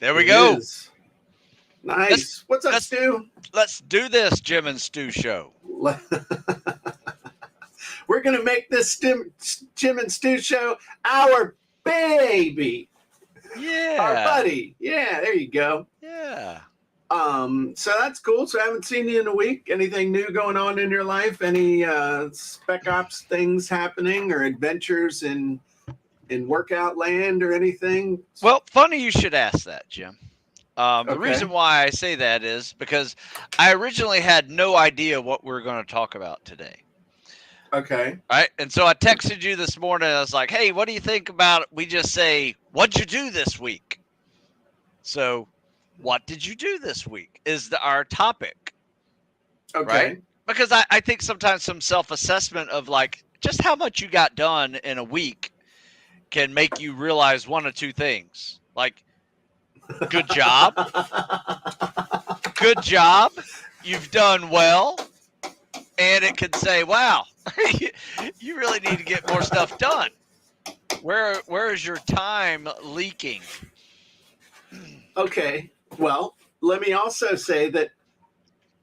There we It go. is. Let's Nice. What's up, let's Stu? let's do this, Jim and Stu show. We're going to make this Jim and Stu show our baby, our Yeah. buddy. Yeah, there you go. Yeah. So that's cool. So I haven't seen you in a week. Anything new going on in your life? Any spec ops things happening or adventures in workout land or anything? Well, funny you should ask that, Jim. The Okay. reason why I say that is because I originally had no idea what we were going to talk about today. Okay. Right. And so I texted you this morning. I was like, hey, what do you think about we just say, what'd you do this week? So, what did you do this week is our topic. Right. Okay. Because I think sometimes some self assessment of like just how much you got done in a week can make you realize one or two things. Like, good job. Good job. You've done well. And it could say, wow, you really need to get more stuff done. Where is your time leaking? Okay. Well, let me also say that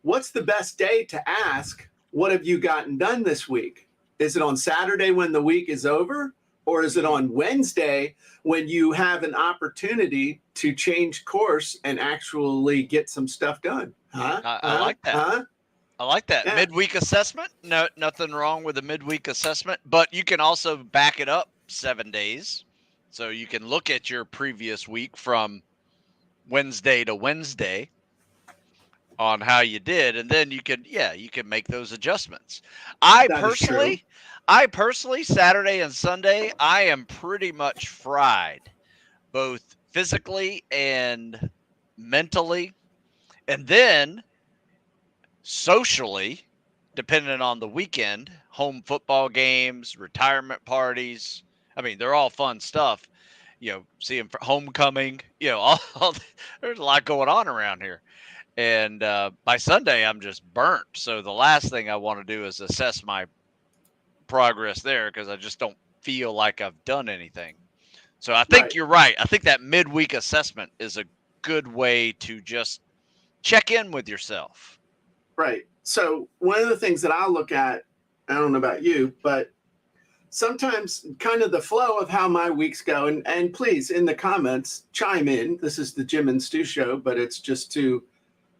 what's the best day to ask, what have you gotten done this week? Is it on Saturday when the week is over? Or is it on Wednesday when you have an opportunity to change course and actually get some stuff done? Huh? I like that. Huh? I like that. Yeah. Midweek assessment. No, nothing wrong with a midweek assessment, but you can also back it up 7 days. So you can look at your previous week from Wednesday to Wednesday on how you did, and then you can make those adjustments. I That is true. personally Saturday and Sunday I am pretty much fried, both physically and mentally, and then socially, depending on the weekend, home football games, retirement parties. I mean, they're all fun stuff. Seeing homecoming. There's a lot going on around here. And by Sunday, I'm just burnt. So the last thing I want to do is assess my progress there because I just don't feel like I've done anything. So I think Right. you're right. I think that midweek assessment is a good way to just check in with yourself. Right. So one of the things that I look at, I don't know about you, but sometimes kind of the flow of how my weeks go, and please in the comments chime in. This is the Jim and Stu show, but it's just two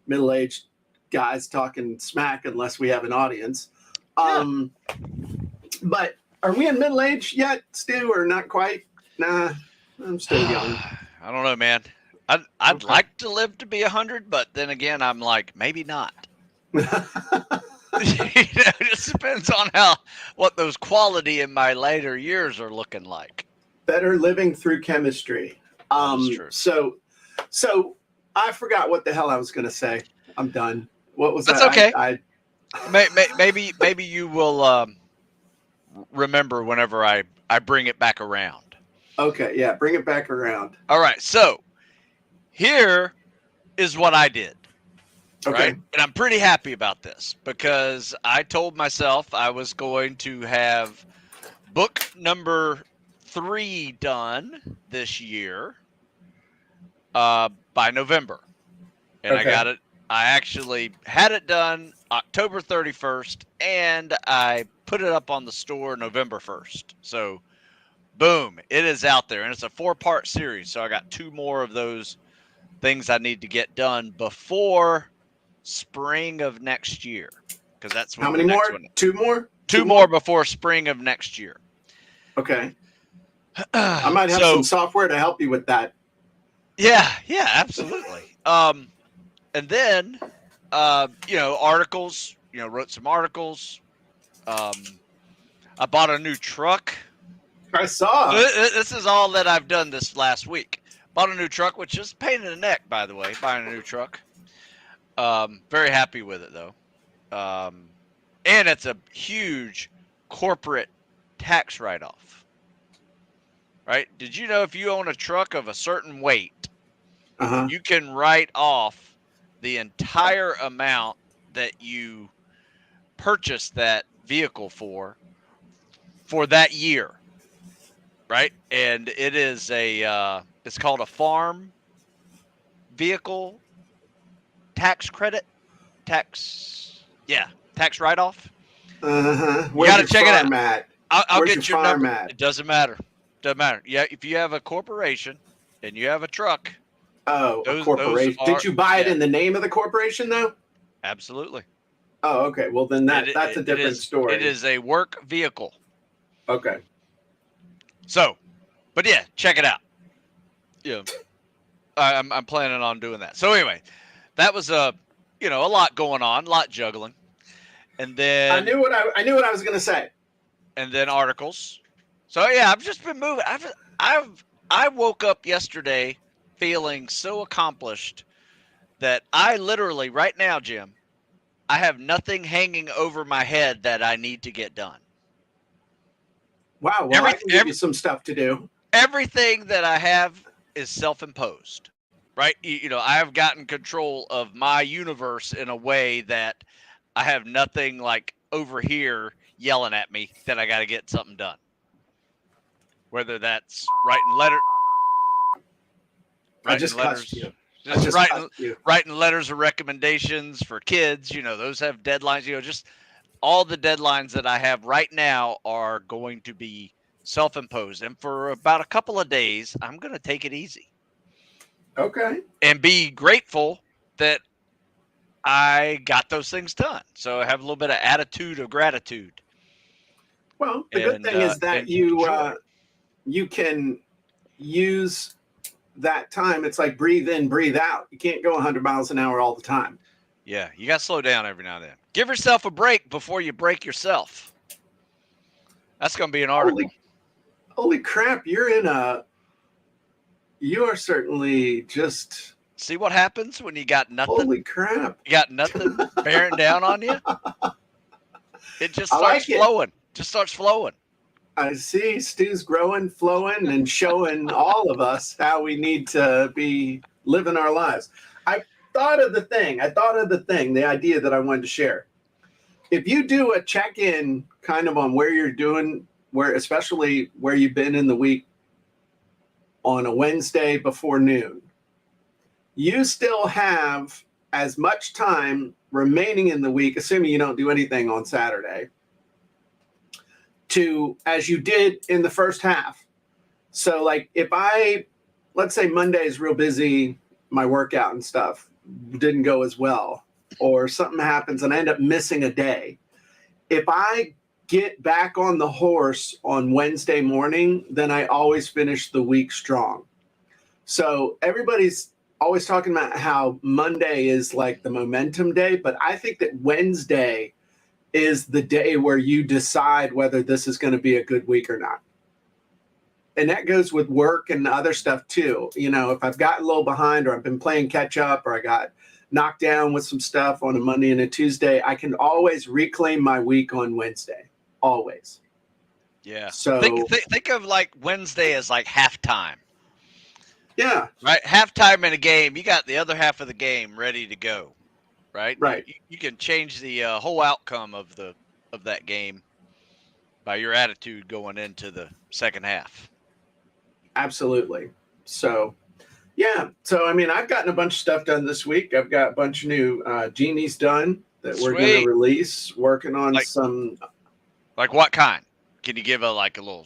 middle-aged guys talking smack unless we have an audience. But are we in middle age yet, Stu, or not quite? Nah, I'm still young. I don't know, man. I'd Okay. like to live to be 100, but then again, I'm like, maybe not. It just depends on what those quality in my later years are looking like. Better living through chemistry. That is true. So I forgot what the hell I was going to say. I'm done. What was That's that? okay. Maybe you will remember whenever I bring it back around. Okay, yeah, bring it back around. All right, so here is what I did. Okay. Right? And I'm pretty happy about this because I told myself I was going to have book number 3 done this year by November. And Okay. I got it. I actually had it done October 31st, and I put it up on the store November 1st. So, boom, it is out there. And it's a 4-part series. So I got 2 more of those things I need to get done before spring of next year, because that's when How many more? 2 more? 2 more before spring of next year. Okay. I might have some software to help you with that. Yeah, absolutely. And then articles, wrote some articles. I bought a new truck. I saw. This is all that I've done this last week. Bought a new truck, which is a pain in the neck, by the way, buying a new truck. Very happy with it, though. And it's a huge corporate tax write-off. Right? Did you know if you own a truck of a certain weight, you can write off the entire amount that you purchased that vehicle for that year? Right? And it is it's called a farm vehicle tax credit, tax write-off. Where's gotta your check it out. farm at? I'll Where's get your your farm number. at? It doesn't matter. Doesn't matter. Yeah, if you have a corporation and you have a truck, Oh, a those corporation. are Did you buy it in the name of the corporation, though? absolutely. Oh, okay. Well, then that's a different story. It is a work vehicle. Okay. So, but yeah, check it out. Yeah, I'm planning on doing that. So anyway, that was a lot going on, a lot juggling, and then I knew what I was going to say. And then articles. So yeah, I've just been moving. I woke up yesterday feeling so accomplished that I literally right now, Jim, I have nothing hanging over my head that I need to get done. Wow. Well, I can give you some stuff to do. Everything that I have is self-imposed, right? I have gotten control of my universe in a way that I have nothing like over here yelling at me that I got to get something done. Whether that's writing letters. I just cussed you. Just writing letters of recommendations for kids. Those have deadlines. Just all the deadlines that I have right now are going to be self-imposed. And for about a couple of days, I'm going to take it easy. Okay. And be grateful that I got those things done. So I have a little bit of attitude of gratitude. Well, the good thing is that you can use that time. It's like breathe in, breathe out. You can't go 100 miles an hour all the time. Yeah, you got to slow down every now and then. Give yourself a break before you break yourself. That's going to be an article. Holy crap, you are certainly just... See what happens when you got nothing? Holy crap. You got nothing bearing down on you? It just starts flowing. Just starts flowing. I see Stu's growing, flowing, and showing all of us how we need to be living our lives. I thought of the thing, the idea that I wanted to share. If you do a check-in kind of on where you're doing, especially where you've been in the week on a Wednesday before noon, you still have as much time remaining in the week, assuming you don't do anything on Saturday, as you did in the first half. So like let's say Monday is real busy, my workout and stuff didn't go as well, or something happens and I end up missing a day. If I get back on the horse on Wednesday morning, then I always finish the week strong. So everybody's always talking about how Monday is like the momentum day, but I think that Wednesday is the day where you decide whether this is going to be a good week or not. And that goes with work and other stuff too. If I've gotten a little behind or I've been playing catch up or I got knocked down with some stuff on a Monday and a Tuesday, I can always reclaim my week on Wednesday. Always. Yeah. So think of like Wednesday as like halftime. Yeah. Right. Halftime in a game, you got the other half of the game ready to go. Right. Right. You can change the whole outcome of that game by your attitude going into the second half. Absolutely. So, yeah. So, I mean, I've gotten a bunch of stuff done this week. I've got a bunch of new genies done that we're going to release, working on some. Like what kind? Can you give a little,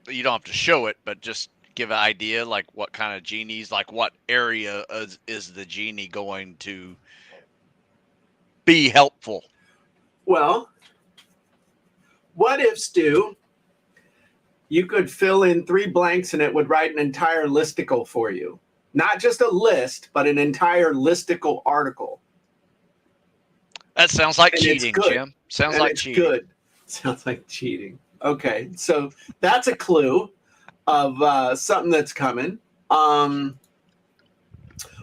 you don't have to show it, but just give an idea, like what kind of genies, like what area is the genie going to be helpful? Well, what if, Stu, you could fill in 3 blanks and it would write an entire listicle for you? Not just a list, but an entire listicle article. That sounds like cheating, Jim. Sounds like cheating. Good. Sounds like cheating. Okay, so that's a clue of something that's coming.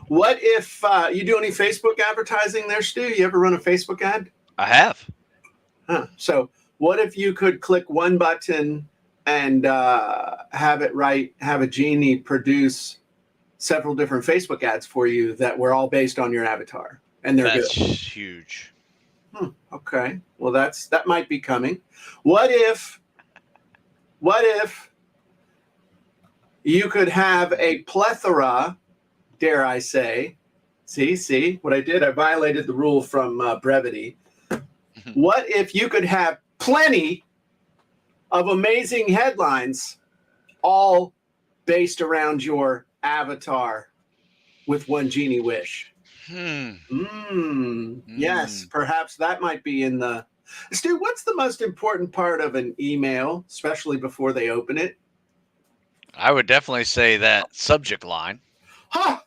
What if you do any Facebook advertising there, Stu? You ever run a Facebook ad? I have. Huh. So what if you could click one button and have a genie produce several different Facebook ads for you that were all based on your avatar, and That's huge. Okay. Well, that might be coming. What if you could have a plethora, dare I say, See what I did? I violated the rule from brevity. What if you could have plenty of amazing headlines, all based around your avatar with one genie wish? Yes, perhaps that might be in the. Stu, what's the most important part of an email, especially before they open it? I would definitely say that subject line. Huh!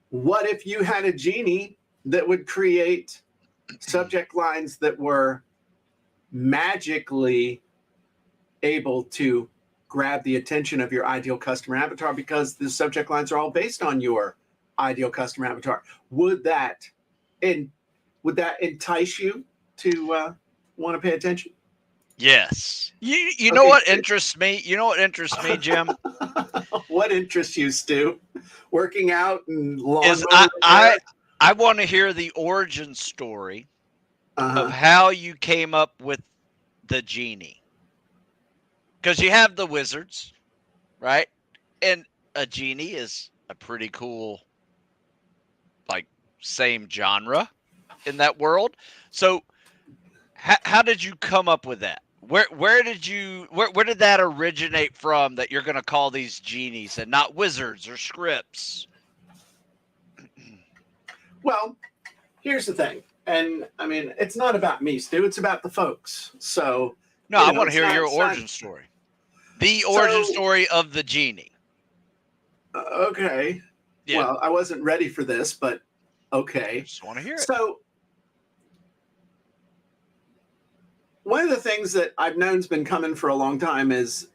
What if you had a genie that would create subject lines that were magically able to grab the attention of your ideal customer avatar because the subject lines are all based on your ideal customer avatar? Would that entice you to want to pay attention? Yes. You know what interests me? You know what interests me, Jim? What interests you, Stu? Working out and Is I want to hear the origin story of how you came up with the genie. Because you have the wizards, right? And a genie is a pretty cool, like, same genre in that world. So how did you come up with that? Where did that originate from, that you're going to call these genies and not wizards or scripts? Well, here's the thing. And I mean, it's not about me, Stu. It's about the folks. So no, I want to hear your origin story. The origin story of the genie. Okay. Yeah. Well, I wasn't ready for this, but okay. I just want to hear it. So one of the things that I've known has been coming for a long time is,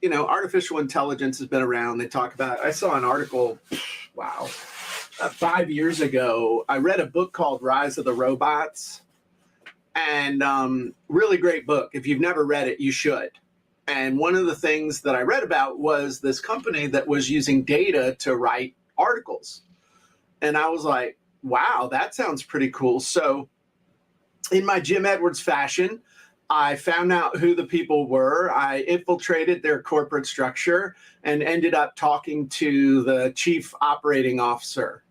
artificial intelligence has been around. They talk about it. I saw an article, 5 years ago. I read a book called Rise of the Robots, and really great book. If you've never read it, you should. And one of the things that I read about was this company that was using data to write articles. And I was like, wow, that sounds pretty cool. So in my Jim Edwards fashion, I found out who the people were. I infiltrated their corporate structure and ended up talking to the chief operating officer.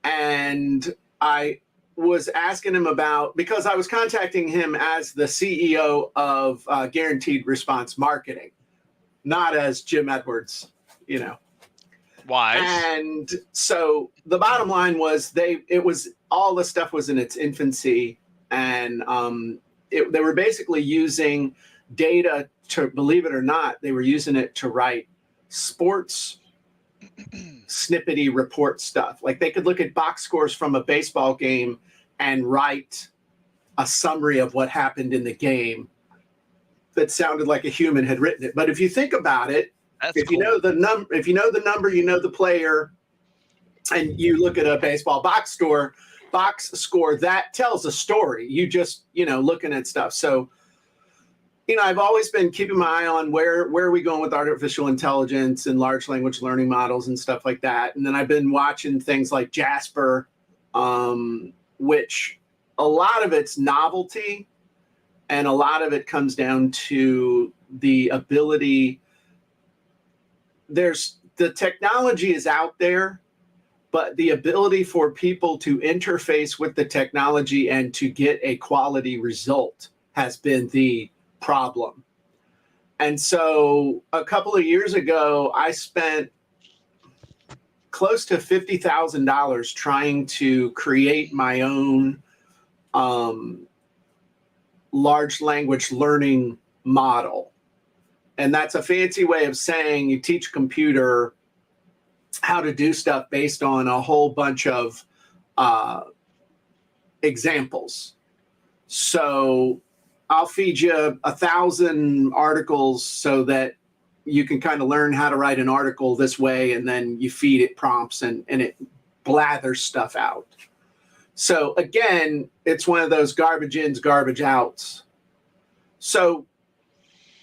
And I was asking him about, because I was contacting him as the CEO of Guaranteed Response Marketing, not as Jim Edwards, Wise. And so the bottom line was all the stuff was in its infancy, and they were basically using data to, believe it or not, they were using it to write sports snippety report stuff. Like they could look at box scores from a baseball game and write a summary of what happened in the game that sounded like a human had written it. But if you think about it, you know the number, you know the player, and you look at a baseball box score, that tells a story. You just, looking at stuff. So, I've always been keeping my eye on where are we going with artificial intelligence and large language learning models and stuff like that. And then I've been watching things like Jasper, which a lot of it's novelty, and a lot of it comes down to the ability. The technology is out there, but the ability for people to interface with the technology and to get a quality result has been the problem. And so a couple of years ago, I spent close to $50,000 trying to create my own large language learning model. And that's a fancy way of saying you teach a computer how to do stuff based on a whole bunch of examples. So I'll feed you 1,000 articles so that you can kind of learn how to write an article this way, and then you feed it prompts and it blathers stuff out. So again, it's one of those garbage ins, garbage outs. So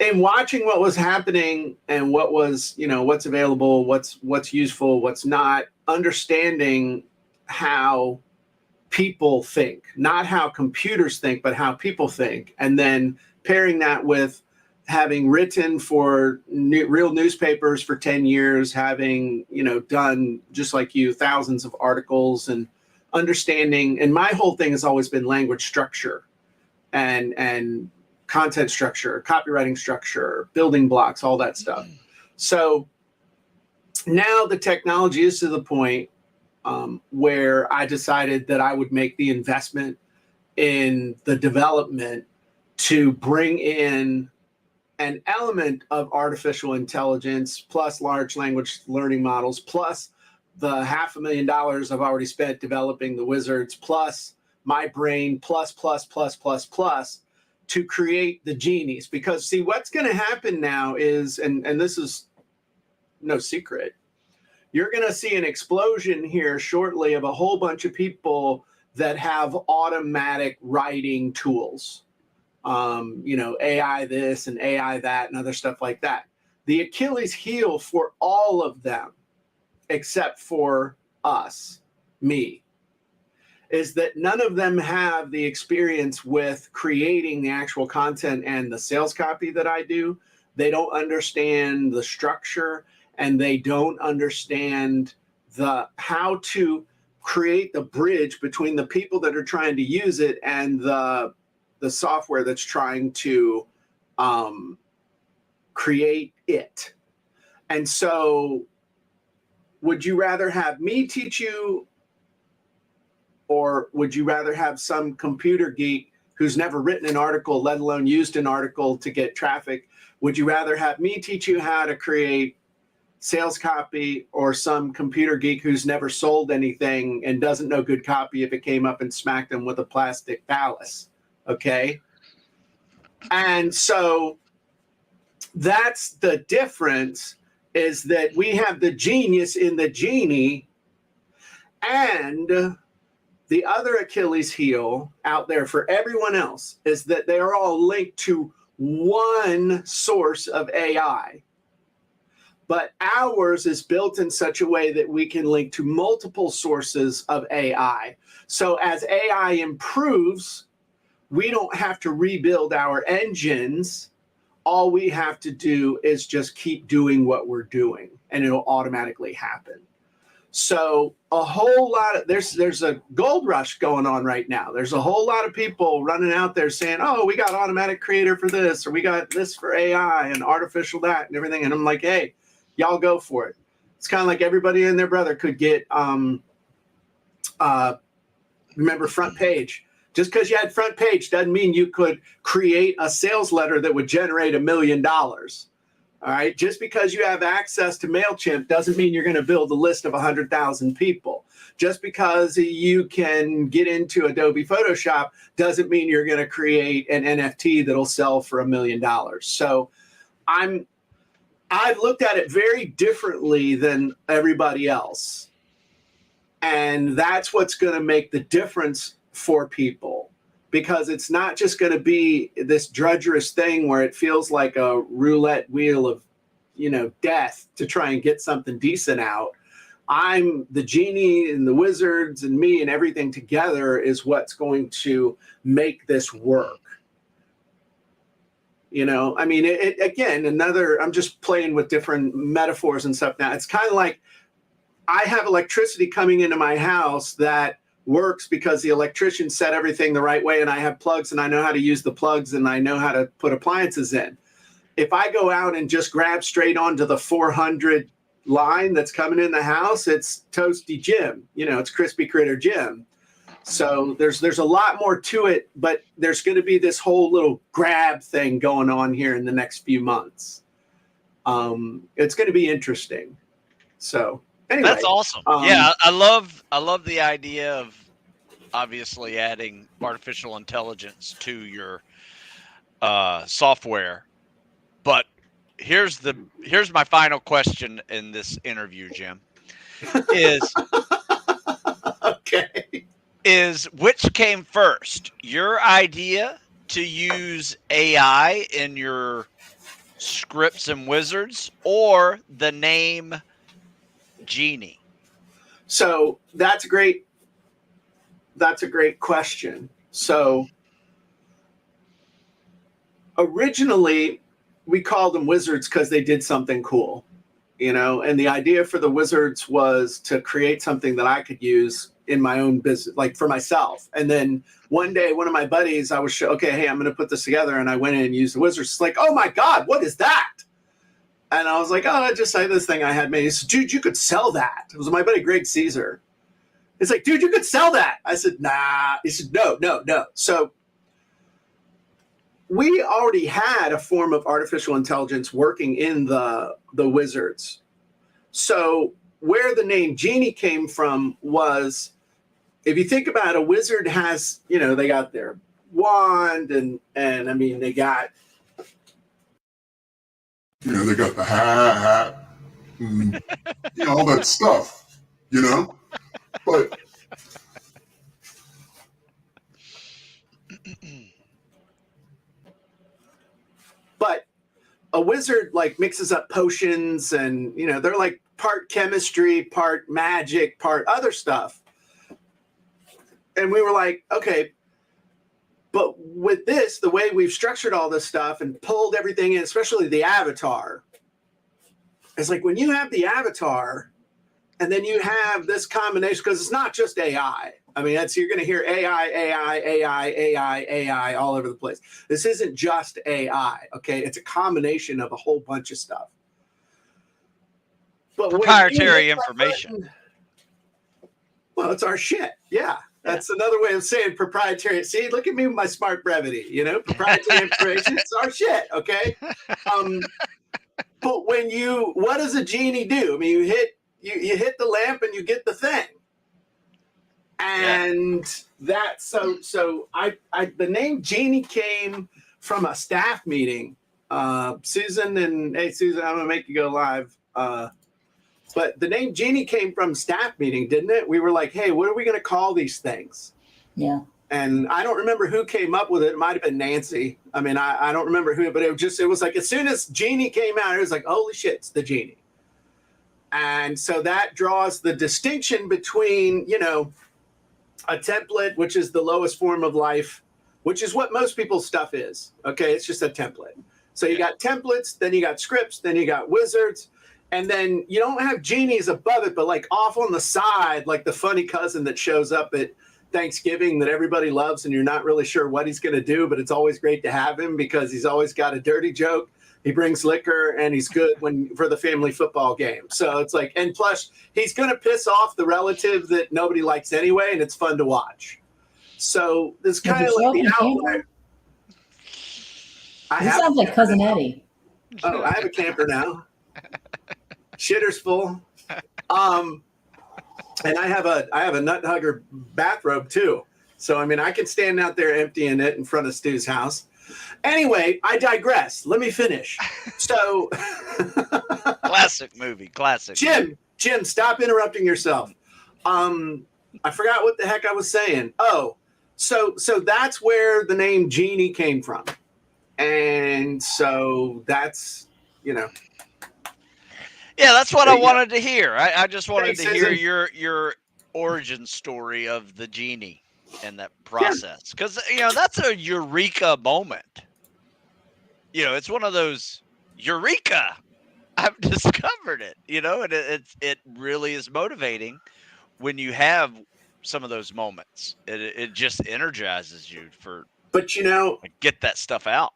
in watching what was happening and what was, what's available, what's useful, what's not, understanding how people think, not how computers think, but how people think, and then pairing that with having written for real newspapers for 10 years, having, done just like you, thousands of articles and understanding. And my whole thing has always been language structure and content structure, copywriting structure, building blocks, all that stuff. So now the technology is to the point where I decided that I would make the investment in the development to bring in an element of artificial intelligence plus large language learning models plus the $500,000 I've already spent developing the wizards plus my brain plus to create the genies. Because see, what's going to happen now is, and this is no secret, you're going to see an explosion here shortly of a whole bunch of people that have automatic writing tools. AI this and AI that and other stuff like that. The Achilles heel for all of them, except for us, me, is that none of them have the experience with creating the actual content and the sales copy that I do. They don't understand the structure and they don't understand how to create the bridge between the people that are trying to use it and the software that's trying to create it. And so would you rather have me teach you, or would you rather have some computer geek who's never written an article, let alone used an article to get traffic? Would you rather have me teach you how to create sales copy, or some computer geek who's never sold anything and doesn't know good copy if it came up and smacked them with a plastic phallus? Okay. And so that's the difference, is that we have the genius in the genie, and the other Achilles heel out there for everyone else is that they are all linked to one source of AI. But ours is built in such a way that we can link to multiple sources of AI. So as AI improves, we don't have to rebuild our engines. All we have to do is just keep doing what we're doing, and it'll automatically happen. So a whole lot of there's a gold rush going on right now. There's a whole lot of people running out there saying, oh, we got automatic creator for this, or we got this for AI and artificial that and everything. And I'm like, hey, y'all go for it. It's kind of like everybody and their brother could get, remember Front Page. Just because you had Front Page doesn't mean you could create a sales letter that would generate $1 million. All right. Just because you have access to MailChimp doesn't mean you're going to build a list of 100,000 people. Just because you can get into Adobe Photoshop doesn't mean you're going to create an NFT that'll sell for $1 million. So I've looked at it very differently than everybody else. And that's what's going to make the difference for people. Because it's not just going to be this drudgerous thing where it feels like a roulette wheel of, death to try and get something decent out. I'm the genie and the wizards and me and everything together is what's going to make this work. I'm just playing with different metaphors and stuff now. It's kind of like I have electricity coming into my house that works because the electrician set everything the right way, and I have plugs and I know how to use the plugs and I know how to put appliances in. If I go out and just grab straight onto the 400 line that's coming in the house, it's Toasty Jim, it's Crispy Critter Jim. So there's a lot more to it, but there's going to be this whole little grab thing going on here in the next few months. It's going to be interesting. So anyway, that's awesome. Yeah, I love the idea of obviously adding artificial intelligence to your software. But here's my final question in this interview, Jim. Is which came first? Your idea to use AI in your scripts and wizards, or the name Genie? So that's a great question. So originally, we called them wizards because they did something cool, you know. And the idea for the wizards was to create something that I could use in my own business, like for myself. And then one day, one of my buddies, I was okay, hey, I'm going to put this together, and I went in and used the wizards. It's like, oh my god, what is that? And I was like, oh, I just say this thing I had made. He said, dude, you could sell that. It was my buddy Greg Caesar. It's like, dude, you could sell that. I said, nah. He said, no. So we already had a form of artificial intelligence working in the wizards. So where the name Genie came from was, if you think about it, a wizard has, you know, they got their wand and I mean, they got, you know, they got the hat, and, you know, all that stuff, you know? But a wizard like mixes up potions and, you know, they're like part chemistry, part magic, part other stuff. And we were like, okay, but with this, the way we've structured all this stuff and pulled everything in, especially the avatar, it's like when you have the avatar and then you have this combination, because it's not just AI. I mean, you're going to hear AI all over the place. This isn't just AI, okay? It's a combination of a whole bunch of stuff. But proprietary information. Well, it's our shit. Yeah. That's another way of saying proprietary. See, look at me with my smart brevity, you know, proprietary information. It's our shit. Okay. But what does a genie do? I mean, you hit the lamp and you get the thing. And that's so the name Genie came from a staff meeting. Susan, I'm gonna make you go live. But the name Genie came from staff meeting, didn't it? We were like, hey, what are we gonna call these things? Yeah. And I don't remember who came up with it. It might have been Nancy. I mean, I don't remember who, but it was like as soon as Genie came out, it was like, holy shit, it's the Genie. And so that draws the distinction between, you know, a template, which is the lowest form of life, which is what most people's stuff is. Okay, it's just a template. So you got templates, then you got scripts, then you got wizards, and then you don't have genies above it, but like off on the side, like the funny cousin that shows up at Thanksgiving that everybody loves and you're not really sure what he's going to do, but it's always great to have him because he's always got a dirty joke. He brings liquor and he's good for the family football game. So it's like, and plus he's going to piss off the relative that nobody likes anyway, and it's fun to watch. So it's kind of like the outlier. He sounds like Cousin Eddie. Oh, I have a camper now. Shitter's full. And I have a nut hugger bathrobe too. So I mean, I can stand out there emptying it in front of Stu's house. Anyway, I digress. Let me finish. So classic movie, classic. Jim, stop interrupting yourself. I forgot what the heck I was saying. Oh, so that's where the name Genie came from. And so that's, you know. Yeah, that's what I wanted to hear. I just wanted Thanks, to hear Susan. your origin story of the Genie and that process. Because, you know, that's a eureka moment. You know, it's one of those, eureka, I've discovered it, you know, and it really is motivating when you have some of those moments. It just energizes you But, you know, get that stuff out.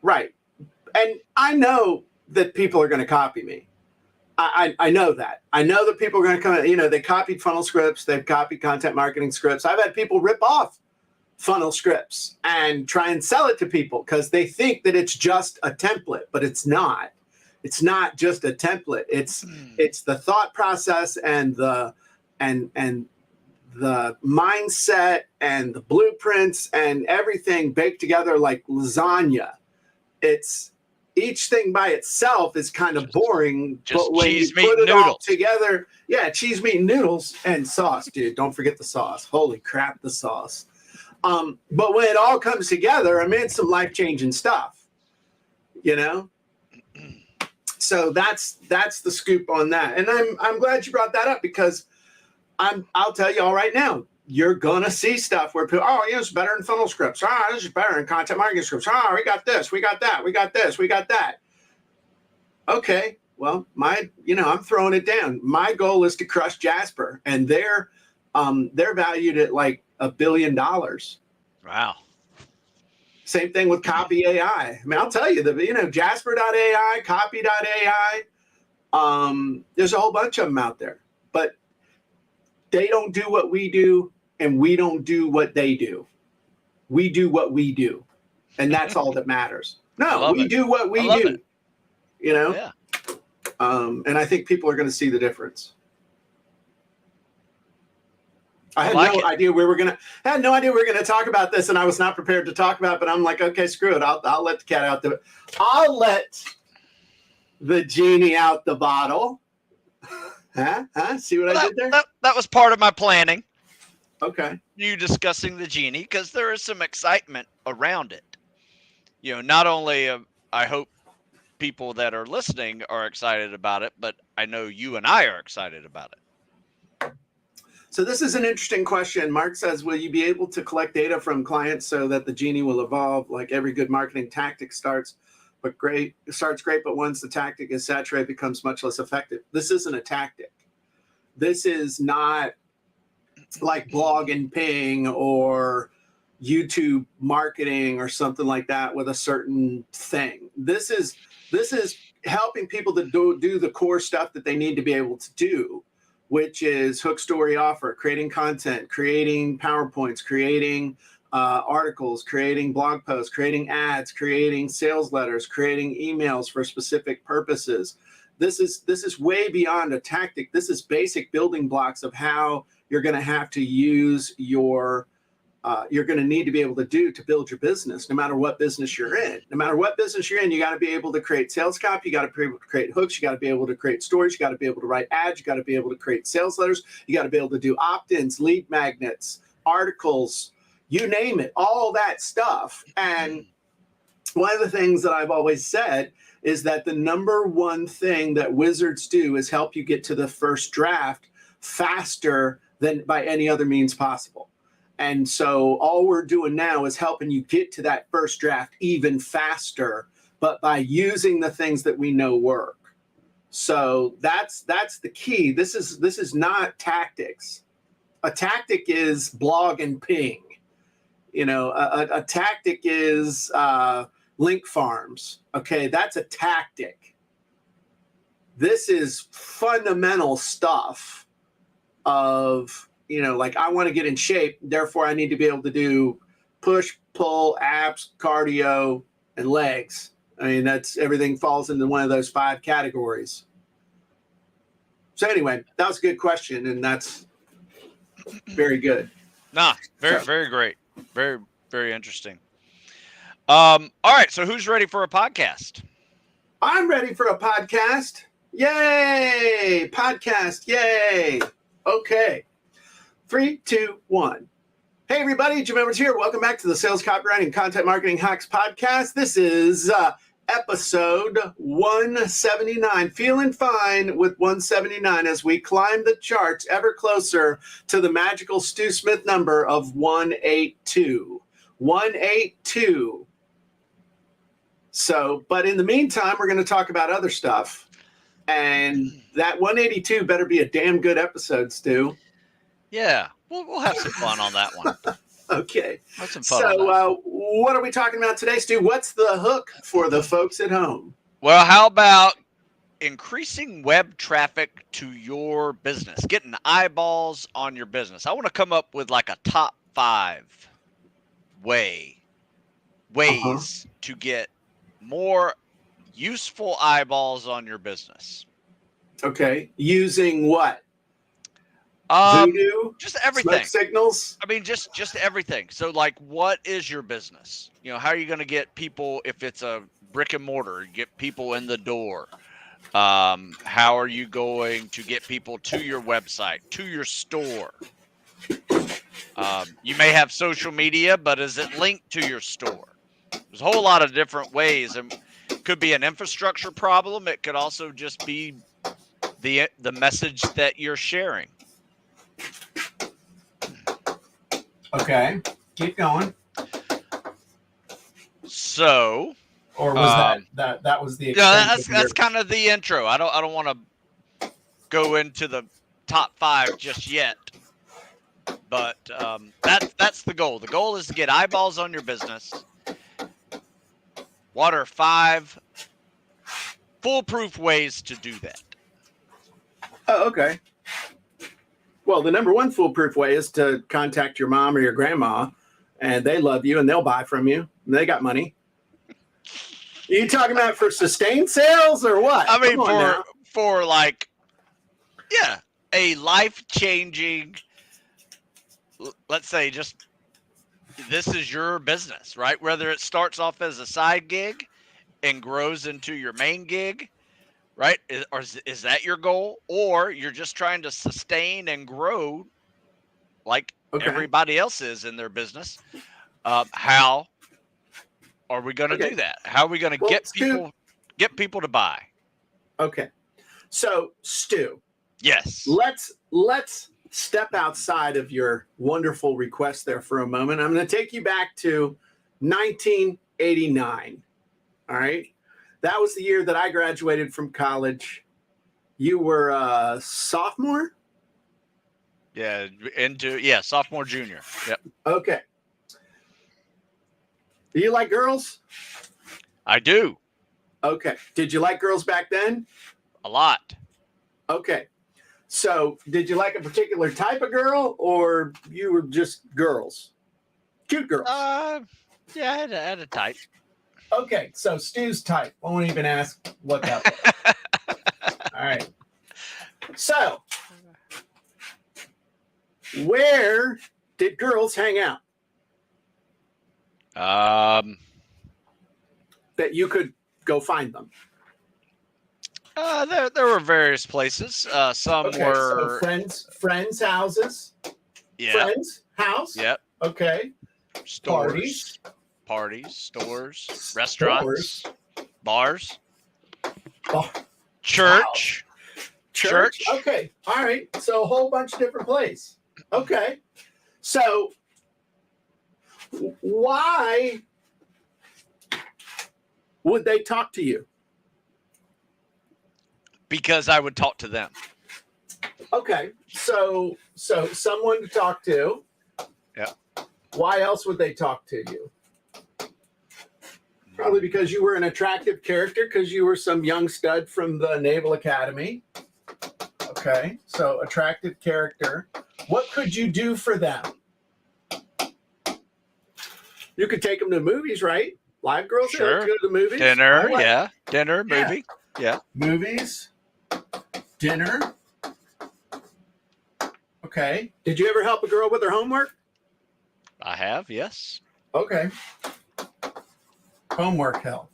Right. And I know that people are going to copy me. I know that. I know that people are going to come, you know, they copied funnel scripts. They've copied content marketing scripts. I've had people rip off funnel scripts and try and sell it to people because they think that it's just a template, but it's not. It's not just a template. It's the thought process and the mindset and the blueprints and everything baked together like lasagna. It's each thing by itself is kind of boring, but when you put it all together, cheese, meat, and noodles and sauce, dude. Don't forget the sauce. Holy crap, the sauce. But when it all comes together, I mean, it's some life-changing stuff, you know? So that's the scoop on that. And I'm glad you brought that up because I'll tell you all right now, you're gonna see stuff where people, oh, yeah, it's better in funnel scripts. This is better in content marketing scripts. We got this, we got that, we got this, we got that. Okay, well, I'm throwing it down. My goal is to crush Jasper, and they're valued at like $1 billion. Wow. Same thing with Copy AI. I mean, I'll tell you Jasper.ai, Copy.ai. There's a whole bunch of them out there, but they don't do what we do, and we don't do what they do. We do what we do, and that's all that matters. No, we do what we do. Yeah. And I think people are going to see the difference. I had no idea we were gonna talk about this, and I was not prepared to talk about it, but I'm like, okay, screw it. I'll let the cat out I'll let the genie out the bottle. See what I did there? That was part of my planning. Okay. You discussing the genie, because there is some excitement around it. Not only I hope people that are listening are excited about it, but I know you and I are excited about it. So this is an interesting question. Mark says, will you be able to collect data from clients so that the genie will evolve? Like every good marketing tactic starts great, but once the tactic is saturated, it becomes much less effective. This isn't a tactic. This is not like blog and ping or YouTube marketing or something like that with a certain thing. This is helping people to do the core stuff that they need to be able to do, which is hook, story, offer, creating content, creating PowerPoints, creating articles, creating blog posts, creating ads, creating sales letters, creating emails for specific purposes. This is way beyond a tactic. This is basic building blocks of how you're going to have to use you're going to need to be able to build your business, no matter what business you're in. No matter what business you're in, you got to be able to create sales copy. You got to be able to create hooks. You got to be able to create stories. You got to be able to write ads. You got to be able to create sales letters. You got to be able to do opt-ins, lead magnets, articles, you name it, all that stuff. And one of the things that I've always said is that the number one thing that wizards do is help you get to the first draft faster than by any other means possible. And so all we're doing now is helping you get to that first draft even faster, but by using the things that we know work. So that's the key. This is not tactics. A tactic is blog and ping. A tactic is link farms. Okay, that's a tactic. This is fundamental stuff of, like I want to get in shape, therefore I need to be able to do push, pull, abs, cardio, and legs. I mean, that's everything falls into one of those 5 categories. So anyway, that was a good question, and that's very good. Very great. Very, very interesting. All right, so who's ready for a podcast? I'm ready for a podcast. Yay! Podcast, yay! Okay. 3, 2, 1. Hey, everybody. Jim Edwards here. Welcome back to the Sales Copywriting and Content Marketing Hacks podcast. This is episode 179. Feeling fine with 179 as we climb the charts ever closer to the magical Stu Smith number of 182. 182. So, but in the meantime, we're going to talk about other stuff. And that 182 better be a damn good episode, Stu. Yeah, we'll have some fun on that one. Okay. Have some fun So what are we talking about today, Stu? What's the hook for the folks at home? Well, how about increasing web traffic to your business, getting eyeballs on your business? I want to come up with like a top 5 ways to get more useful eyeballs on your business. Okay. Using what? Voodoo? Just everything. Smoke signals? I mean, just everything. So like, what is your business? How are you going to get people, if it's a brick and mortar, get people in the door? How are you going to get people to your website, to your store? You may have social media, but is it linked to your store? There's a whole lot of different ways, and it could be an infrastructure problem. It could also just be the message that you're sharing. Okay. Keep going. So, Or was that was the extent yeah, of that's kind of the intro. I don't want to go into the top 5 just yet, but that's the goal. The goal is to get eyeballs on your business. What are 5 foolproof ways to do that? Oh, okay. Well, the number one foolproof way is to contact your mom or your grandma, and they love you and they'll buy from you. And they got money. Are you talking about for sustained sales or what? I mean, Come on now. for like, yeah, a life-changing, let's say, just this is your business, right? Whether it starts off as a side gig and grows into your main gig, right? Is that your goal? Or you're just trying to sustain and grow like everybody else is in their business? How are we going to do that? How are we going to get people to buy? Okay. So, Stu. Yes. Let's step outside of your wonderful request there for a moment. I'm going to take you back to 1989. All right. That was the year that I graduated from college. You were a sophomore? Yeah, sophomore, junior. Yep. Okay. Do you like girls? I do. Okay. Did you like girls back then? A lot. Okay. So, did you like a particular type of girl, or you were just girls? Cute girls. Yeah, I had a type. Okay, so Stu's type. I won't even ask what that was. All right. So, where did girls hang out? That you could go find them. There were various places. Some were so friends' houses. Yeah. Friends' house. Yep. Okay. Stores. Parties. Stores. Restaurants. Bars. Church. Wow. Church. Okay. All right. So a whole bunch of different places. Okay. So why would they talk to you? Because I would talk to them. Okay. So someone to talk to. Yeah. Why else would they talk to you? Probably because you were an attractive character, because you were some young stud from the Naval Academy. Okay. So attractive character. What could you do for them? You could take them to movies, right? Live girls Sure. Go to the movies. Dinner, yeah. Dinner, movie. Yeah. Movies, dinner. Okay. Did you ever help a girl with her homework? I have, yes. Okay. Homework help.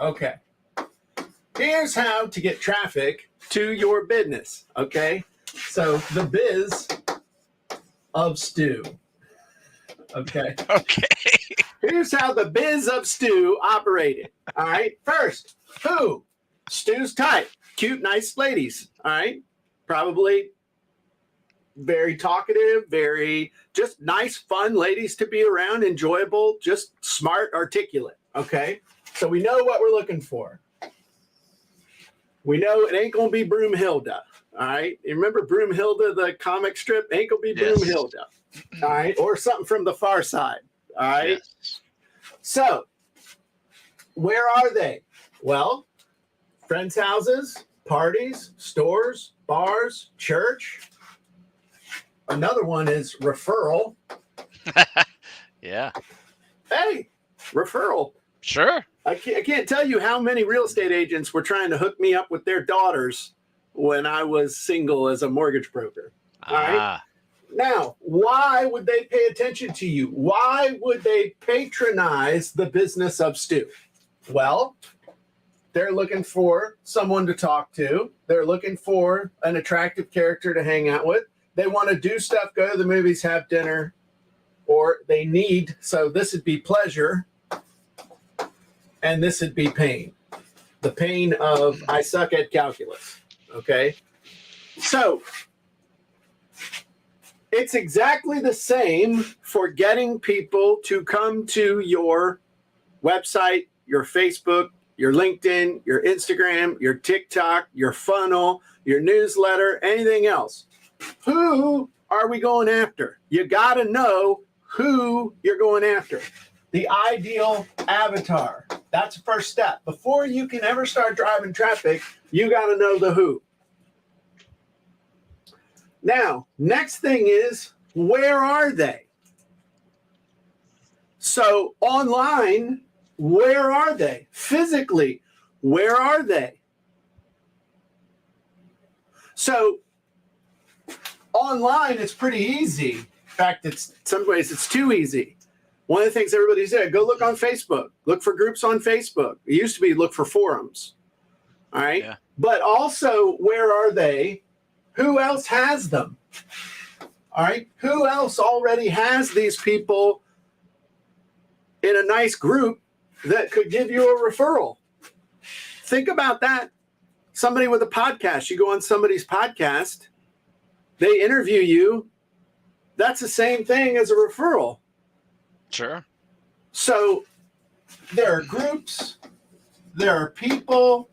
Okay. Here's how to get traffic to your business. Okay. So the biz of Stu. Okay. Okay. Here's how the biz of Stu operated. All right. First, who? Stu's type. Cute, nice ladies. All right. Probably very talkative, very just nice, fun ladies to be around, enjoyable, just smart, articulate. Okay. So we know what we're looking for. We know it ain't going to be Broomhilda. All right. You remember Broomhilda, the comic strip? Ain't going to be Broomhilda. All right. Or something from the Far Side. All right. Yes. So, where are they? Well, friends' houses, parties, stores, bars, church. Another one is referral. Yeah. Hey, referral. Sure. I can't tell you how many real estate agents were trying to hook me up with their daughters when I was single as a mortgage broker. All right. Now, why would they pay attention to you? Why would they patronize the business of Stu? Well, they're looking for someone to talk to. They're looking for an attractive character to hang out with. They want to do stuff, go to the movies, have dinner, or they need, so this would be pleasure, and this would be pain. The pain of, I suck at calculus, okay? So, It's exactly the same for getting people to come to your website, your Facebook, your LinkedIn, your Instagram, your TikTok, your funnel, your newsletter, anything else. Who are we going after? You got to know who you're going after. The ideal avatar. That's the first step. Before you can ever start driving traffic, you got to know the who. Now, next thing is, where are they? So online, where are they? Physically, where are they? So online, it's pretty easy. In fact, in some ways, it's too easy. One of the things everybody said, go look on Facebook. Look for groups on Facebook. It used to be look for forums. All right. Yeah. But also, where are they? Who else has them? All right. Who else already has these people in a nice group that could give you a referral? Think about that. Somebody with a podcast, you go on somebody's podcast, they interview you. That's the same thing as a referral. Sure. So there are groups, there are people.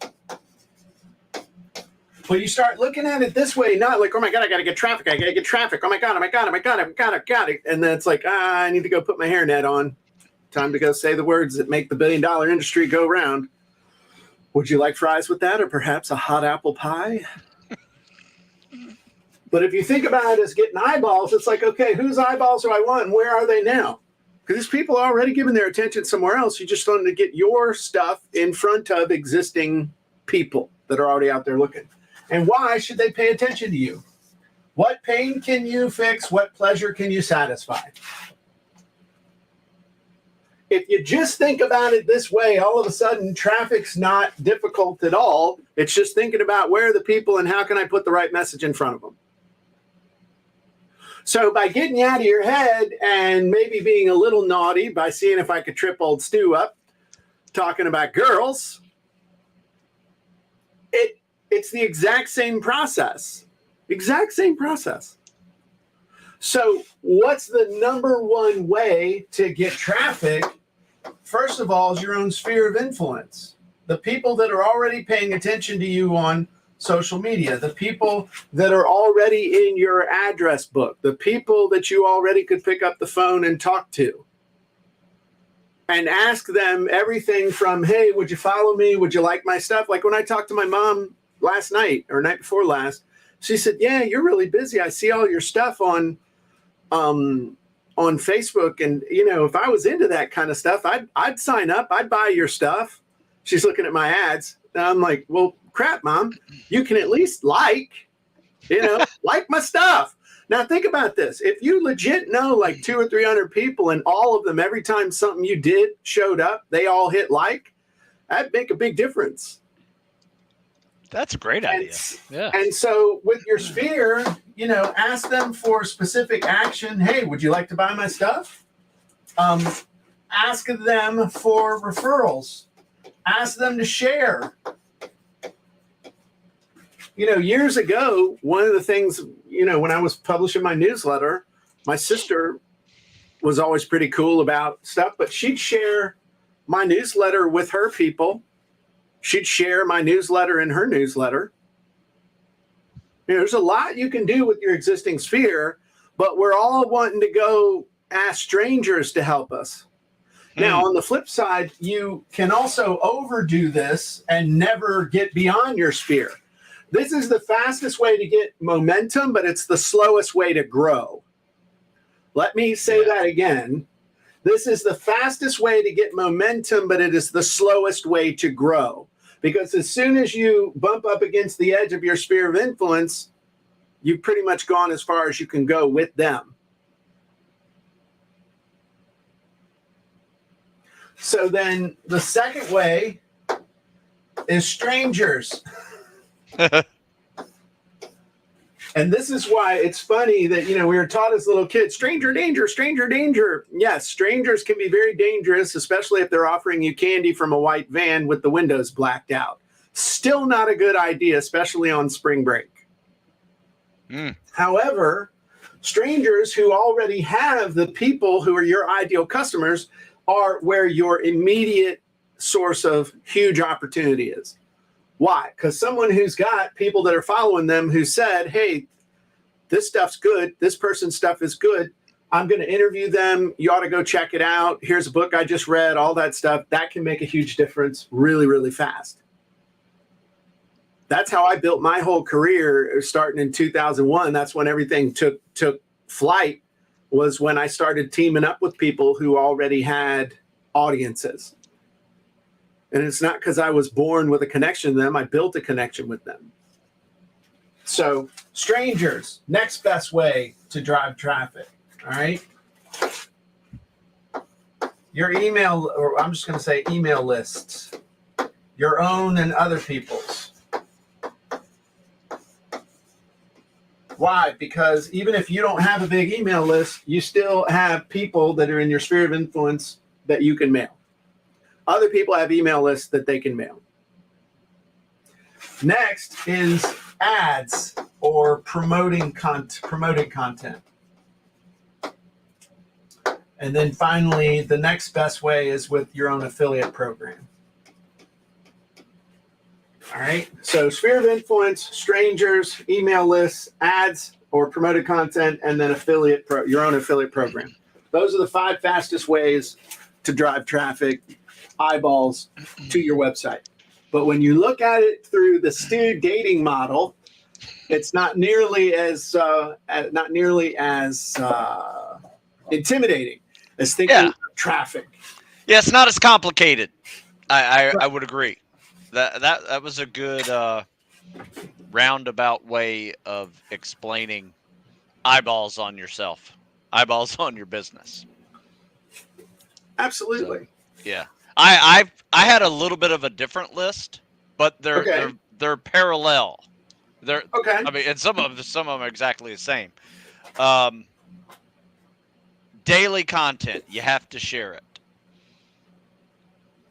But you start looking at it this way, not like, oh my God, I got to get traffic. I got to get traffic. Oh my God, oh my God, oh my God, oh my God, I got it. And then it's like, I need to go put my hairnet on. Time to go say the words that make the billion-dollar industry go round. Would you like fries with that, or perhaps a hot apple pie? But if you think about it as getting eyeballs, it's like, okay, whose eyeballs do I want, and where are they now? Because these people are already giving their attention somewhere else. You just wanted to get your stuff in front of existing people that are already out there looking. And why should they pay attention to you? What pain can you fix? What pleasure can you satisfy? If you just think about it this way, all of a sudden, traffic's not difficult at all. It's just thinking about where are the people and how can I put the right message in front of them. So by getting out of your head and maybe being a little naughty by seeing if I could trip old Stu up, talking about girls, it's the exact same process. Exact same process. So what's the number one way to get traffic? First of all, is your own sphere of influence. The people that are already paying attention to you on social media, the people that are already in your address book, the people that you already could pick up the phone and talk to. And ask them everything from, hey, would you follow me? Would you like my stuff? Like when I talked to my mom last night or night before last, she said, yeah, you're really busy. I see all your stuff on Facebook. And, you know, if I was into that kind of stuff, I'd sign up. I'd buy your stuff. She's looking at my ads. And I'm like, well, crap, Mom, you can at least like my stuff. Now think about this. If you legit know like 200 or 300 people and all of them, every time something you did showed up, they all hit like, that'd make a big difference. That's a great idea. Yeah. And so with your sphere, ask them for specific action. Hey, would you like to buy my stuff? Ask them for referrals. Ask them to share. Years ago, one of the things, when I was publishing my newsletter, my sister was always pretty cool about stuff, but she'd share my newsletter with her people. She'd share my newsletter in her newsletter. There's a lot you can do with your existing sphere, but we're all wanting to go ask strangers to help us. Now, on the flip side, you can also overdo this and never get beyond your sphere. This is the fastest way to get momentum, but it's the slowest way to grow. Let me say that again. This is the fastest way to get momentum, but it is the slowest way to grow. Because as soon as you bump up against the edge of your sphere of influence, you've pretty much gone as far as you can go with them. So then the second way is strangers. And this is why it's funny that, we were taught as little kids, stranger danger, stranger danger. Yes, strangers can be very dangerous, especially if they're offering you candy from a white van with the windows blacked out. Still not a good idea, especially on spring break. However, Strangers who already have the people who are your ideal customers are where your immediate source of huge opportunity is. Why? Because someone who's got people that are following them who said, hey, this stuff's good. This person's stuff is good. I'm going to interview them. You ought to go check it out. Here's a book I just read, all that stuff. That can make a huge difference really, really fast. That's how I built my whole career starting in 2001. That's when everything took flight, was when I started teaming up with people who already had audiences. And it's not because I was born with a connection to them. I built a connection with them. So strangers, next best way to drive traffic. All right. Your email, or I'm just going to say email lists, your own and other people's. Why? Because even if you don't have a big email list, you still have people that are in your sphere of influence that you can mail. Other people have email lists that they can mail. Next is ads or promoted content. And then finally, the next best way is with your own affiliate program. All right. So sphere of influence, strangers, email lists, ads or promoted content, and then your own affiliate program. Those are the 5 fastest ways to drive traffic, eyeballs to your website. But when you look at it through the Stu dating model, it's not nearly as intimidating as thinking of traffic. Yeah, it's not as complicated. I would agree. That was a good roundabout way of explaining eyeballs on yourself, eyeballs on your business. Absolutely. So, yeah. I had a little bit of a different list, but they're parallel. They're okay. I mean, and some of them are exactly the same. Daily content, you have to share it.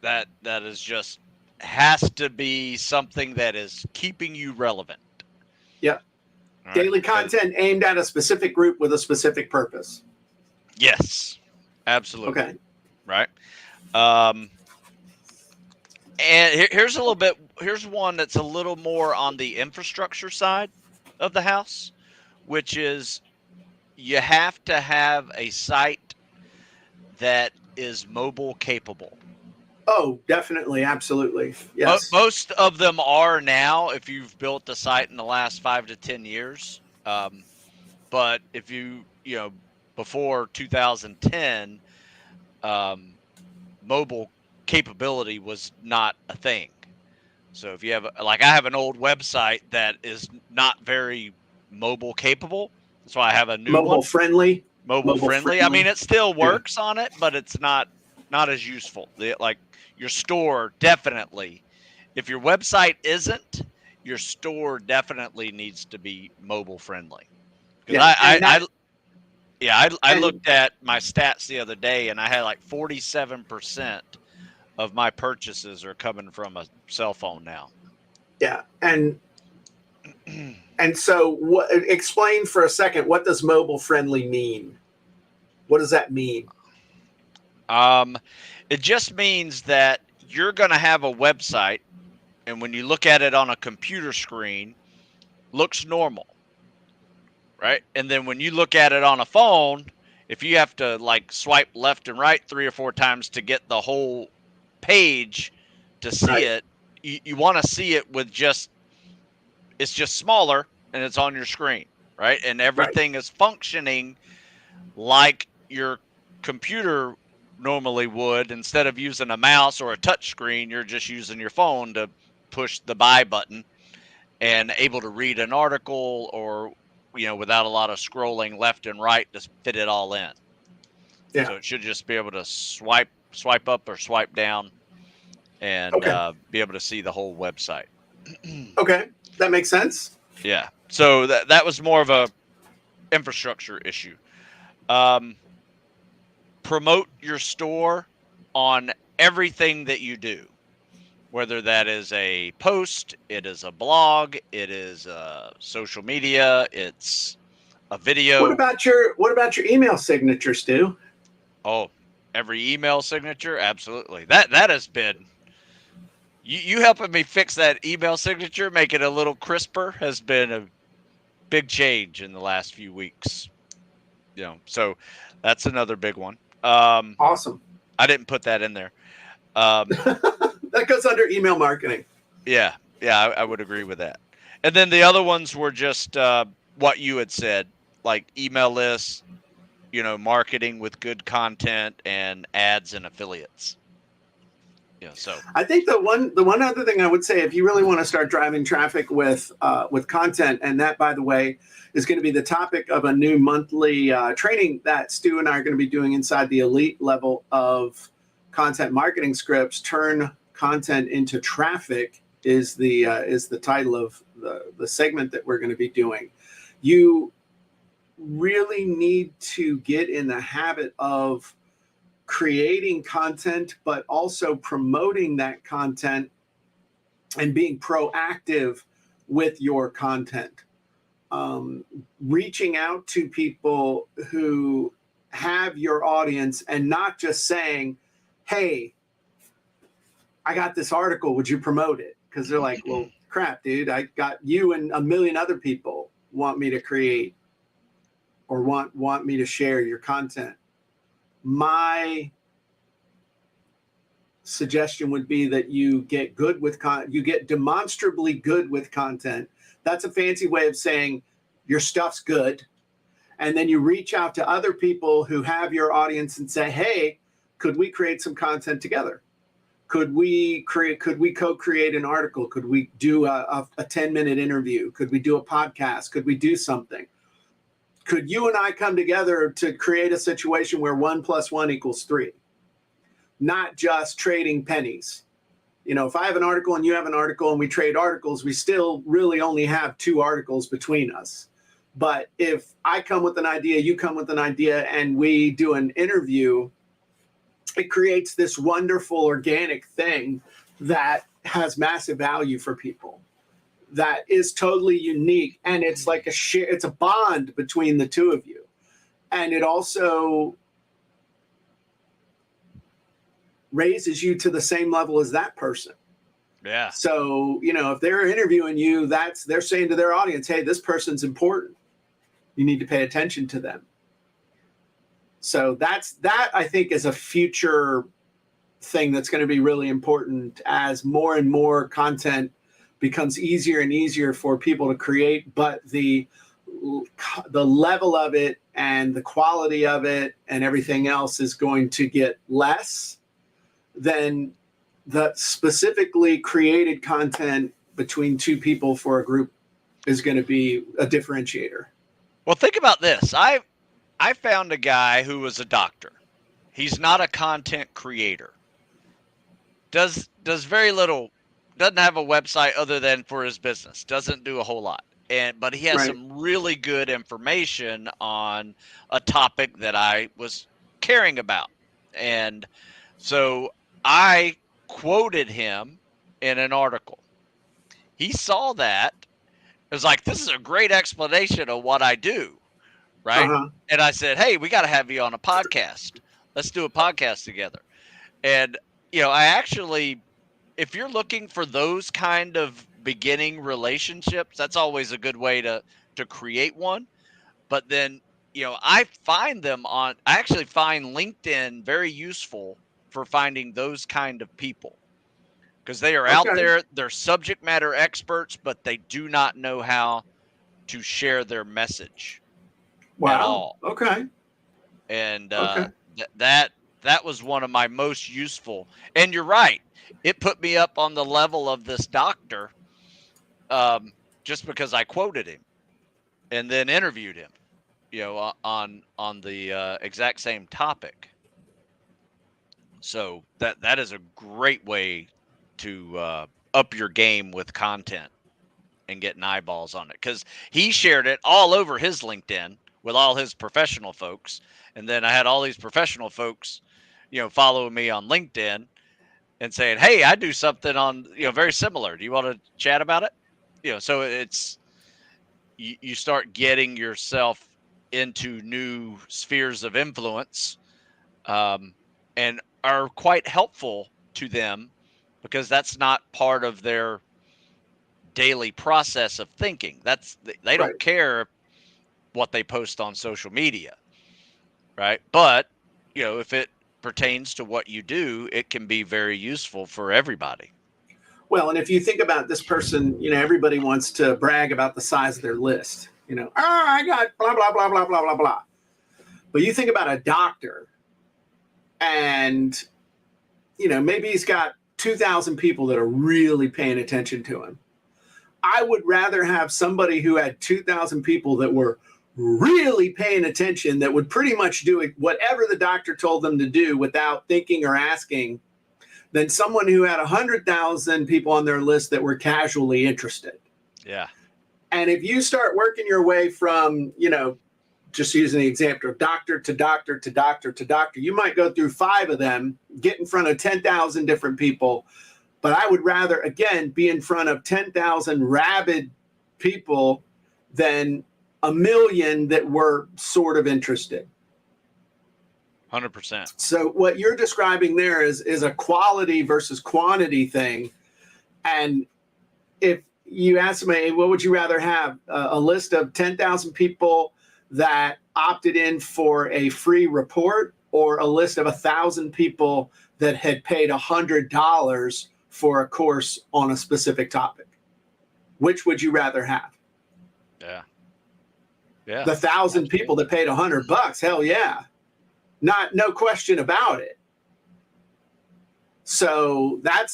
That is just has to be something that is keeping you relevant. Yep. All Daily right. content aimed at a specific group with a specific purpose. Yes. Absolutely. Okay. Right. And here's one that's a little more on the infrastructure side of the house, which is you have to have a site that is mobile capable. Oh, definitely. Absolutely. Yes. Most of them are now if you've built the site in the last 5 to 10 years. But if before 2010, mobile capability was not a thing. So if you have, I have an old website that is not very mobile capable. That's why I have a new mobile one. friendly. Mobile friendly. I mean, it still works on it, but it's not as useful. Your store definitely, if your website isn't, your store definitely needs to be mobile friendly. Because I looked at my stats the other day, and I had 47% of my purchases are coming from a cell phone now. Yeah, and so explain for a second, what does mobile friendly mean? What does that mean? It just means that you're going to have a website, and when you look at it on a computer screen, looks normal, right? And then when you look at it on a phone, if you have to swipe left and right 3 or 4 times to get the whole page to see it, you want to see it with it's just smaller and it's on your screen, right? And everything is functioning like your computer normally would. Instead of using a mouse or a touch screen, you're just using your phone to push the buy button and able to read an article or without a lot of scrolling left and right to fit it all in. Yeah. So it should just be able to swipe up or swipe down and be able to see the whole website. Okay, that makes sense. Yeah. So that was more of a infrastructure issue. Promote your store on everything that you do, whether that is a post, it is a blog, it is social media, it's a video. What about your email signature, Stu? Oh, every email signature, absolutely. That has been you helping me fix that email signature, make it a little crisper, has been a big change in the last few weeks. So that's another big one. Awesome. I didn't put that in there. Um, That goes under email marketing. yeah, I would agree with that. And then the other ones were just what you had said, like email lists, marketing with good content and ads and affiliates. So I think the one other thing I would say, if you really want to start driving traffic with content, and that, by the way, is going to be the topic of a new monthly training that Stu and I are going to be doing inside the elite level of content marketing scripts. Turn content into traffic is the title of the segment that we're going to be doing. You really need to get in the habit of creating content, but also promoting that content and being proactive with your content. Reaching out to people who have your audience and not just saying, hey, I got this article, would you promote it? Because they're like, well, crap, dude, I got you and a million other people want me to create or want me to share your content. My suggestion would be that you get good with you get demonstrably good with content. That's a fancy way of saying your stuff's good. And then you reach out to other people who have your audience and say, hey, could we create some content together? Could we co-create an article? Could we do a 10-minute interview? Could we do a podcast? Could we do something? Could you and I come together to create a situation where 1 + 1 = 3? Not just trading pennies. If I have an article and you have an article and we trade articles, we still really only have 2 articles between us. But if I come with an idea, you come with an idea, and we do an interview, it creates this wonderful organic thing that has massive value for people. That is totally unique, and it's like it's a bond between the two of you. And it also raises you to the same level as that person. Yeah. So, if they're interviewing you, they're saying to their audience, hey, this person's important. You need to pay attention to them. So that I think is a future thing that's going to be really important as more and more content becomes easier and easier for people to create, but the level of it and the quality of it and everything else is going to get less than the specifically created content between 2 people for a group is going to be a differentiator. Well, think about this. I found a guy who was a doctor. He's not a content creator. Does very little. Doesn't have a website other than for his business. Doesn't do a whole lot. But he has Right. some really good information on a topic that I was caring about. And so I quoted him in an article. He saw that. It was like, this is a great explanation of what I do, right? Uh-huh. And I said, hey, we got to have you on a podcast. Let's do a podcast together. And, I actually, if you're looking for those kind of beginning relationships, that's always a good way to create one. But then, I actually find LinkedIn very useful for finding those kind of people. Because they are out there, they're subject matter experts, but they do not know how to share their message at all. Okay. And that was one of my most useful. And you're right, it put me up on the level of this doctor, just because I quoted him and then interviewed him, on the exact same topic. So that is a great way to up your game with content and getting eyeballs on it, because he shared it all over his LinkedIn with all his professional folks, and then I had all these professional folks following me on LinkedIn and saying, hey, I do something on very similar, do you want to chat about it? So it's you start getting yourself into new spheres of influence, and are quite helpful to them because that's not part of their daily process of thinking. They don't Right. care what they post on social media, right? But if it pertains to what you do, it can be very useful for everybody. Well, and if you think about this person, everybody wants to brag about the size of their list. I got blah, blah, blah, blah, blah, blah, blah. But you think about a doctor and, maybe he's got 2,000 people that are really paying attention to him. I would rather have somebody who had 2,000 people that were really paying attention, that would pretty much do it, whatever the doctor told them to do without thinking or asking, than someone who had 100,000 people on their list that were casually interested. Yeah. And if you start working your way from, just using the example of doctor to doctor to doctor to doctor, you might go through 5 of them, get in front of 10,000 different people. But I would rather, again, be in front of 10,000 rabid people than 1 million that were sort of interested. 100%. So what you're describing there is a quality versus quantity thing. And if you ask me, what would you rather have? A list of 10,000 people that opted in for a free report, or a list of 1,000 people that had paid $100 for a course on a specific topic? Which would you rather have? Yeah. Yeah. The 1,000 people that paid $100, hell yeah. No question about it. So that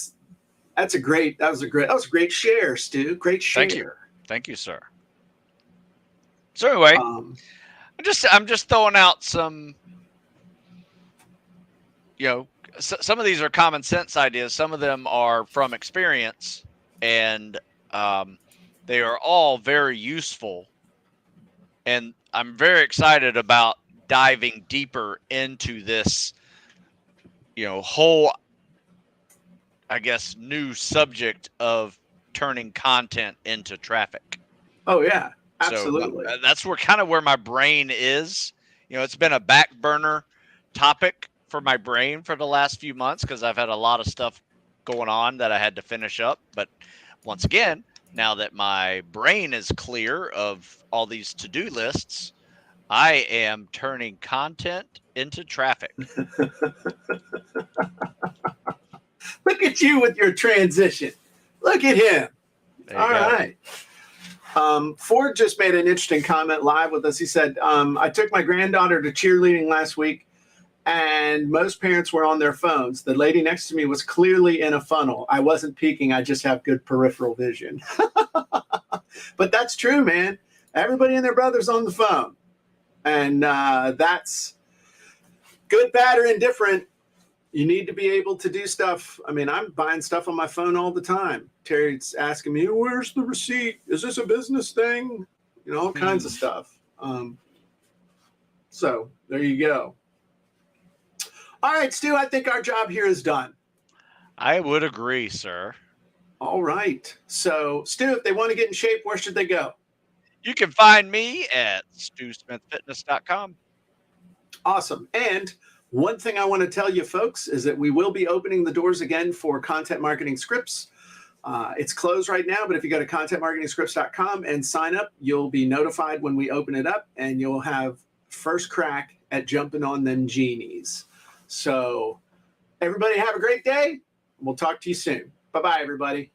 was a great share, Stu. Great share. Thank you, sir. So anyway, I'm just throwing out some, some of these are common sense ideas. Some of them are from experience, and they are all very useful. And I'm very excited about diving deeper into this, whole, I guess, new subject of turning content into traffic. Oh yeah, absolutely. So that's where my brain is. It's been a back burner topic for my brain for the last few months because I've had a lot of stuff going on that I had to finish up. But once again, now that my brain is clear of all these to-do lists, I am turning content into traffic. Look at you with your transition. Look at him. All right. Ford just made an interesting comment live with us. He said, I took my granddaughter to cheerleading last week, and most parents were on their phones. The lady next to me was clearly in a funnel. I wasn't peeking. I just have good peripheral vision. But that's true, man. Everybody and their brother's on the phone. And that's good, bad, or indifferent. You need to be able to do stuff. I mean, I'm buying stuff on my phone all the time. Terry's asking me, where's the receipt? Is this a business thing? All kinds of stuff. So there you go. All right, Stu, I think our job here is done. I would agree, sir. All right. So, Stu, if they want to get in shape, where should they go? You can find me at StuSmithFitness.com. Awesome. And one thing I want to tell you folks is that we will be opening the doors again for Content Marketing Scripts. It's closed right now, but if you go to contentmarketingscripts.com and sign up, you'll be notified when we open it up, and you'll have first crack at jumping on them genies. So everybody have a great day. We'll talk to you soon. Bye-bye, everybody.